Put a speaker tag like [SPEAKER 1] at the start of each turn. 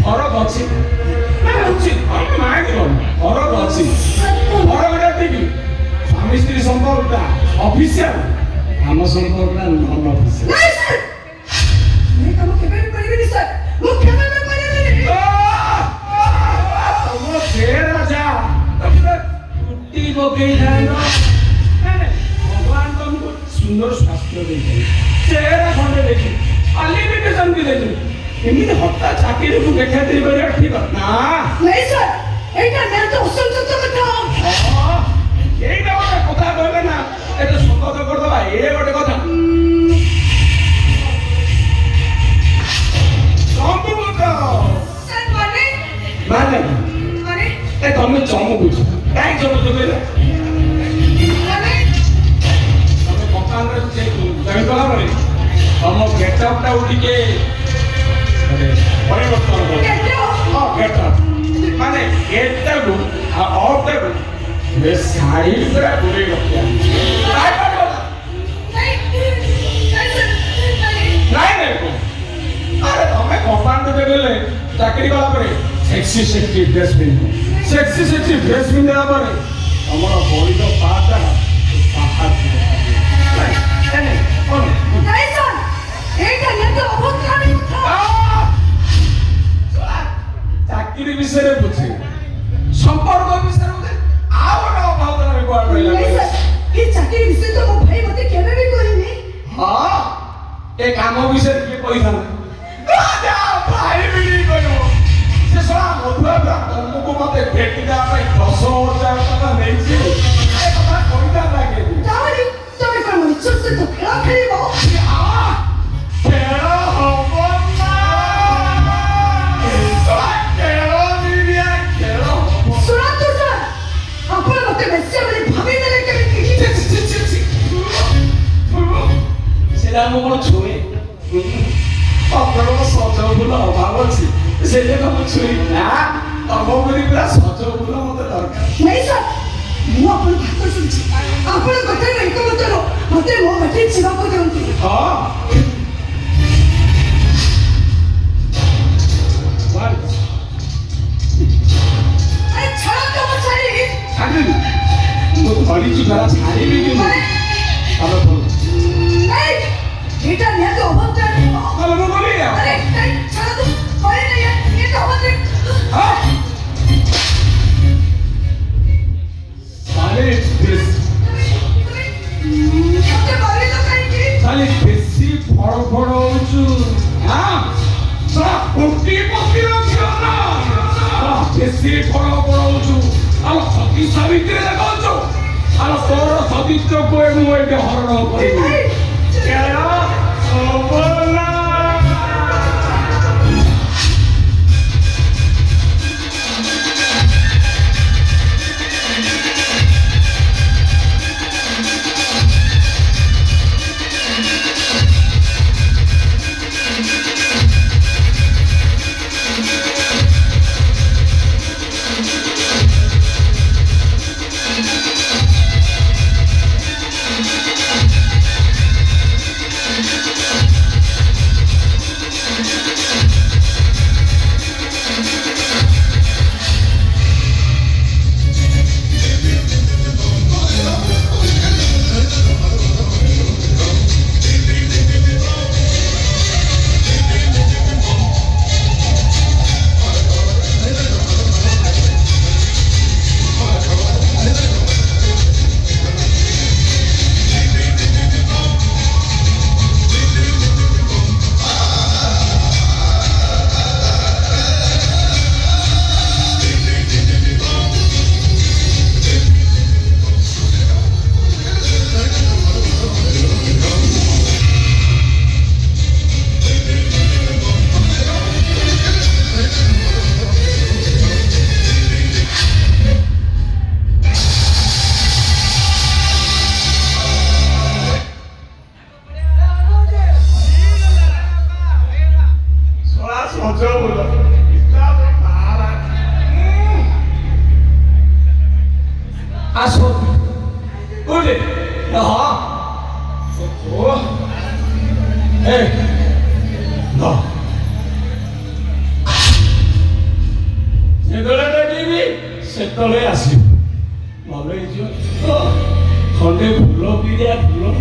[SPEAKER 1] फरक अच्छी मागिब फरक अच्छी फरकटा ठीक स्वामी स्त्री संपर्कटा ऑफिशियल आम संपर्कटा नॉन ऑफिशियल
[SPEAKER 2] नहीं सर मैं काम केबे करिबिनी सर मु केबे करिबिनी
[SPEAKER 1] तुम फेर राजा तुमने कुट्टी बगै जानो भगवान तुमको सुंदर स्वास्थ्य देखे चेहरा खंडे देखे क्वालिफिकेशन भी देखे एमिति हत्ता चाकरी को देखा दे बरे ठीक ना
[SPEAKER 2] नहीं सर एटा मेरे तो असंतोष कथा
[SPEAKER 1] हां एटा गोटे कथा कहबे ना एटा संतोष कर दबा ए गोटे कथा संपूर्ण
[SPEAKER 2] सर माने
[SPEAKER 1] माने
[SPEAKER 2] माने
[SPEAKER 1] ए तमे चमु बुझ काई चमु तो कहले
[SPEAKER 2] माने
[SPEAKER 1] तमे मकान रे जय कला रे हम गेटअप टा उठी के अरे परिवर्तन हो हां गेटअप माने गेटअप ऑफ द ये साड़ी पूरा बुरे रखया काय कर नहीं को अरे तमे कंपाउंड दे गेले चाकरी वाला परे sexy dress pin sexy dress pin देला परे हमर बॉडी तो पाटा बाहर नहीं कौन
[SPEAKER 2] नहीं सर एटा ने तो बहुत खाली उठा
[SPEAKER 1] चाकरी विषय रे बुझे संपर्क विषय रे आवर भावना रे कोड
[SPEAKER 2] नहीं
[SPEAKER 1] रहला
[SPEAKER 2] सर ये चाकरी विषय तो मो भाई मते केबे भी करिनी
[SPEAKER 1] हां ए काम विषय के पैसा राजा भाई भी नहीं करो से सला मधुआ तुमको मते भेट दे पे 10,000 टका नहीं छी ए कथा कोइता लागे
[SPEAKER 2] जावरी तमे कोन मो इच्छा से तो खेला खेलिबो
[SPEAKER 1] आ तेरा हो ना सला तेरा निया तेरा
[SPEAKER 2] सुना तो सर अपन मते बेसे बले भाभी देले केबे
[SPEAKER 1] सेला मो कोन छुए अपनो सजो फुल अभाव अछि सेले को छुई ना तमो गरी पूरा सजो फुल मते दरकार
[SPEAKER 2] नहीं सर मु अपन भाषा सुनछि अपन कथा नहीं को मतरो मते मो मते छिवा को देउंती
[SPEAKER 1] हां वाल
[SPEAKER 2] अरे छड़ा तो मछली
[SPEAKER 1] छाड़ी मो धरी छु गरा छाड़ी भी के अब तो
[SPEAKER 2] नहीं एटा ने तो बहुत नहीं
[SPEAKER 1] अब मो बोली
[SPEAKER 2] अरे नहीं छड़ा तो कोई नहीं है ये तो बहुत
[SPEAKER 1] हां साले दिस
[SPEAKER 2] सबसे बड़ी तो कहीं की
[SPEAKER 1] साले बेसी फड़ होछु हां सा कुटी पति रखियो ना बेसी फड़ होछु आलो सती सावित्री देखौछु आलो तोर सतीत्व को मु एके हरण करिबि केरा सोबला ସେତେବେଳେ ଆସିବ ଭଲ ହେଇଯିବ ଖଣ୍ଡେ ଫୁଲ ପିଡ଼ିଆ ଫୁଲ